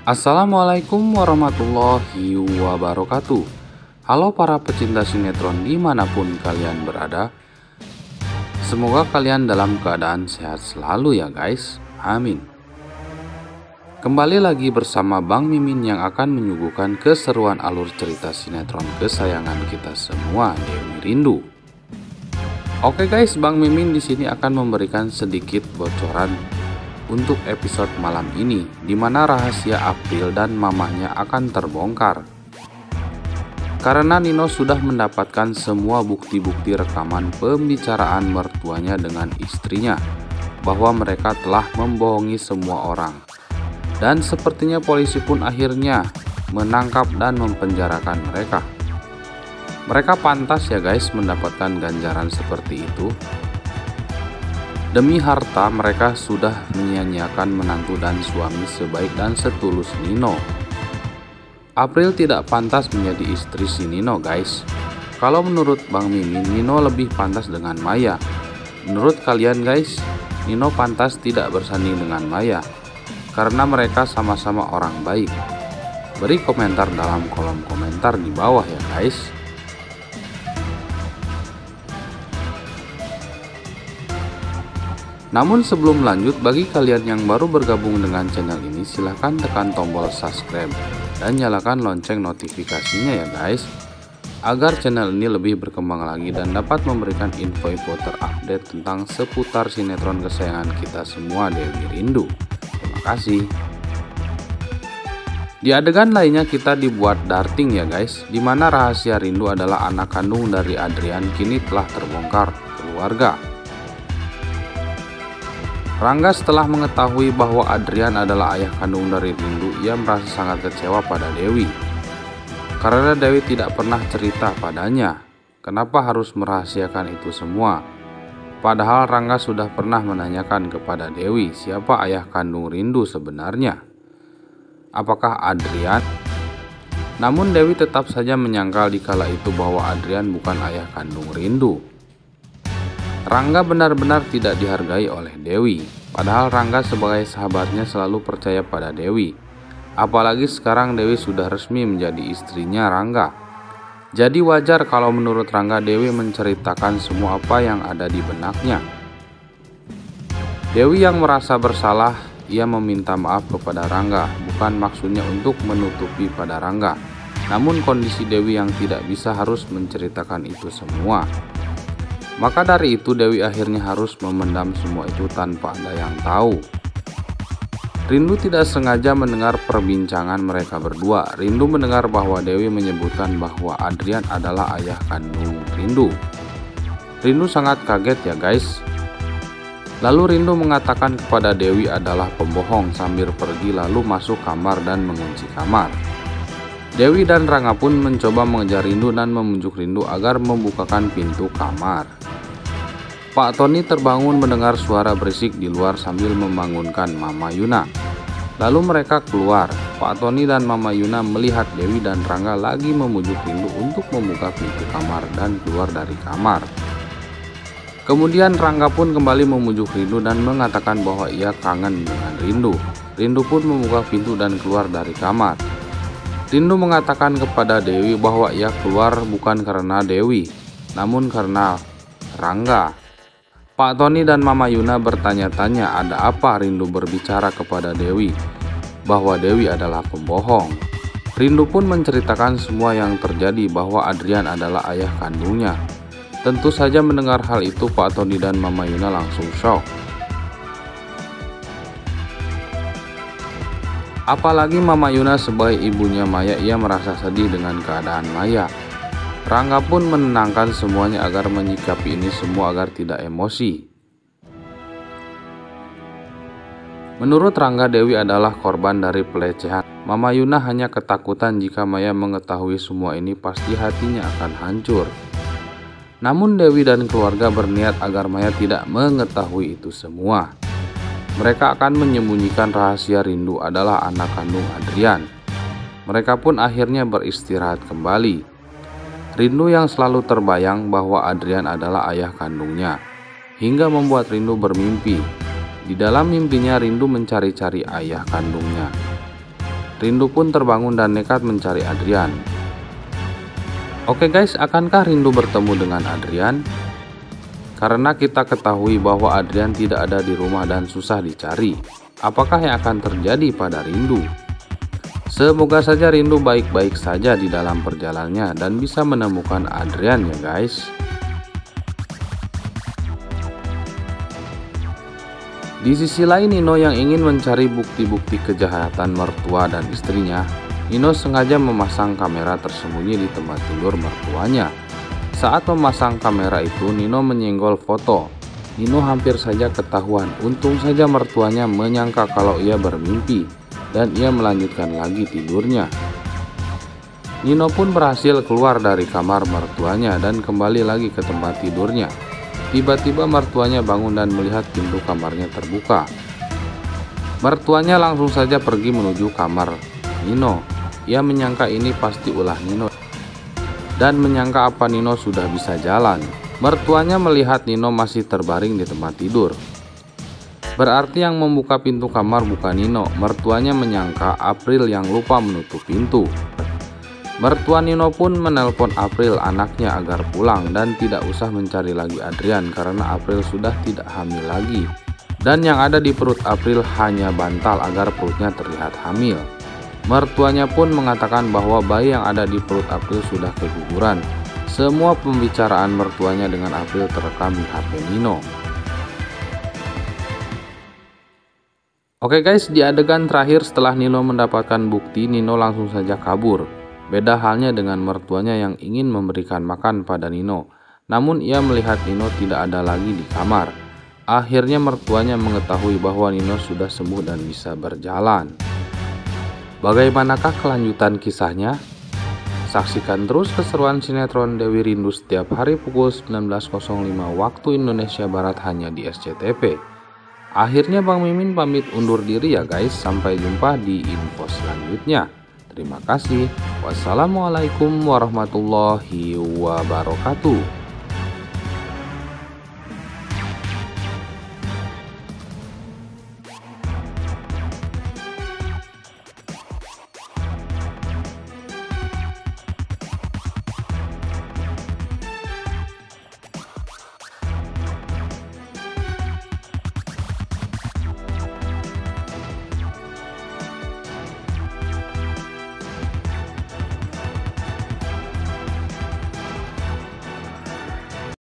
Assalamualaikum warahmatullahi wabarakatuh. Halo para pecinta sinetron dimanapun kalian berada. Semoga kalian dalam keadaan sehat selalu ya guys. Amin. Kembali lagi bersama Bang Mimin yang akan menyuguhkan keseruan alur cerita sinetron kesayangan kita semua, Dewi Rindu. Oke guys, Bang Mimin di sini akan memberikan sedikit bocoran untuk episode malam ini, di mana rahasia April dan mamanya akan terbongkar. Karena Nino sudah mendapatkan semua bukti-bukti rekaman pembicaraan mertuanya dengan istrinya, bahwa mereka telah membohongi semua orang. Dan sepertinya polisi pun akhirnya menangkap dan mempenjarakan mereka. Mereka pantas ya guys mendapatkan ganjaran seperti itu. Demi harta mereka sudah menyia-nyiakan menantu dan suami sebaik dan setulus Nino. April tidak pantas menjadi istri si Nino guys. Kalau menurut Bang Mimin, Nino lebih pantas dengan Maya. Menurut kalian guys, Nino pantas tidak bersanding dengan Maya karena mereka sama-sama orang baik. Beri komentar dalam kolom komentar di bawah ya guys. Namun sebelum lanjut, bagi kalian yang baru bergabung dengan channel ini, silahkan tekan tombol subscribe dan nyalakan lonceng notifikasinya ya guys, agar channel ini lebih berkembang lagi dan dapat memberikan info-info terupdate tentang seputar sinetron kesayangan kita semua, Dewi Rindu. Terima kasih. Di adegan lainnya kita dibuat darting ya guys, dimana rahasia Rindu adalah anak kandung dari Adrian kini telah terbongkar keluarga. Rangga setelah mengetahui bahwa Adrian adalah ayah kandung dari Rindu, ia merasa sangat kecewa pada Dewi. Karena Dewi tidak pernah cerita padanya, kenapa harus merahasiakan itu semua. Padahal Rangga sudah pernah menanyakan kepada Dewi siapa ayah kandung Rindu sebenarnya. Apakah Adrian? Namun Dewi tetap saja menyangkal dikala itu bahwa Adrian bukan ayah kandung Rindu. Rangga benar-benar tidak dihargai oleh Dewi, padahal Rangga sebagai sahabatnya selalu percaya pada Dewi. Apalagi sekarang Dewi sudah resmi menjadi istrinya Rangga. Jadi wajar kalau menurut Rangga Dewi menceritakan semua apa yang ada di benaknya. Dewi yang merasa bersalah, ia meminta maaf kepada Rangga, bukan maksudnya untuk menutupi pada Rangga. Namun kondisi Dewi yang tidak bisa harus menceritakan itu semua. Maka dari itu Dewi akhirnya harus memendam semua itu tanpa ada yang tahu. Rindu tidak sengaja mendengar perbincangan mereka berdua. Rindu mendengar bahwa Dewi menyebutkan bahwa Adrian adalah ayah kandung Rindu. Rindu sangat kaget ya guys. Lalu Rindu mengatakan kepada Dewi adalah pembohong sambil pergi lalu masuk kamar dan mengunci kamar. Dewi dan Rangga pun mencoba mengejar Rindu dan membujuk Rindu agar membukakan pintu kamar. Pak Tony terbangun mendengar suara berisik di luar sambil membangunkan Mama Yuna. Lalu mereka keluar. Pak Tony dan Mama Yuna melihat Dewi dan Rangga lagi memujuk Rindu untuk membuka pintu kamar dan keluar dari kamar. Kemudian Rangga pun kembali memujuk Rindu dan mengatakan bahwa ia kangen dengan Rindu. Rindu pun membuka pintu dan keluar dari kamar. Rindu mengatakan kepada Dewi bahwa ia keluar bukan karena Dewi, namun karena Rangga. Pak Tony dan Mama Yuna bertanya-tanya ada apa Rindu berbicara kepada Dewi, bahwa Dewi adalah pembohong. Rindu pun menceritakan semua yang terjadi bahwa Adrian adalah ayah kandungnya. Tentu saja mendengar hal itu Pak Tony dan Mama Yuna langsung shock. Apalagi Mama Yuna sebagai ibunya Maya, ia merasa sedih dengan keadaan Maya. Rangga pun menenangkan semuanya agar menyikapi ini semua agar tidak emosi. Menurut Rangga, Dewi adalah korban dari pelecehan. Mama Yuna hanya ketakutan jika Maya mengetahui semua ini pasti hatinya akan hancur. Namun Dewi dan keluarga berniat agar Maya tidak mengetahui itu semua. Mereka akan menyembunyikan rahasia Rindu adalah anak kandung Adrian. Mereka pun akhirnya beristirahat kembali. Rindu yang selalu terbayang bahwa Adrian adalah ayah kandungnya, hingga membuat Rindu bermimpi. Di dalam mimpinya Rindu mencari-cari ayah kandungnya. Rindu pun terbangun dan nekat mencari Adrian. Oke guys, akankah Rindu bertemu dengan Adrian? Karena kita ketahui bahwa Adrian tidak ada di rumah dan susah dicari. Apakah yang akan terjadi pada Rindu? Semoga saja Rindu baik-baik saja di dalam perjalanannya dan bisa menemukan Adrian ya guys. Di sisi lain, Nino yang ingin mencari bukti-bukti kejahatan mertua dan istrinya, Nino sengaja memasang kamera tersembunyi di tempat tidur mertuanya. Saat memasang kamera itu, Nino menyenggol foto. Nino hampir saja ketahuan, untung saja mertuanya menyangka kalau ia bermimpi, dan ia melanjutkan lagi tidurnya. Nino pun berhasil keluar dari kamar mertuanya dan kembali lagi ke tempat tidurnya. Tiba-tiba mertuanya bangun dan melihat pintu kamarnya terbuka. Mertuanya langsung saja pergi menuju kamar Nino. Ia menyangka ini pasti ulah Nino dan menyangka apa Nino sudah bisa jalan. Mertuanya melihat Nino masih terbaring di tempat tidur. Berarti yang membuka pintu kamar bukan Nino. Mertuanya menyangka April yang lupa menutup pintu. Mertua Nino pun menelpon April anaknya agar pulang dan tidak usah mencari lagi Adrian karena April sudah tidak hamil lagi. Dan yang ada di perut April hanya bantal agar perutnya terlihat hamil. Mertuanya pun mengatakan bahwa bayi yang ada di perut April sudah keguguran. Semua pembicaraan mertuanya dengan April terekam di HP Nino. Oke guys, di adegan terakhir setelah Nino mendapatkan bukti, Nino langsung saja kabur. Beda halnya dengan mertuanya yang ingin memberikan makan pada Nino. Namun ia melihat Nino tidak ada lagi di kamar. Akhirnya mertuanya mengetahui bahwa Nino sudah sembuh dan bisa berjalan. Bagaimanakah kelanjutan kisahnya? Saksikan terus keseruan sinetron Dewi Rindu setiap hari pukul 19.05 waktu Indonesia Barat hanya di SCTV. Akhirnya Bang Mimin pamit undur diri ya guys. Sampai jumpa di info selanjutnya. Terima kasih. Wassalamualaikum warahmatullahi wabarakatuh.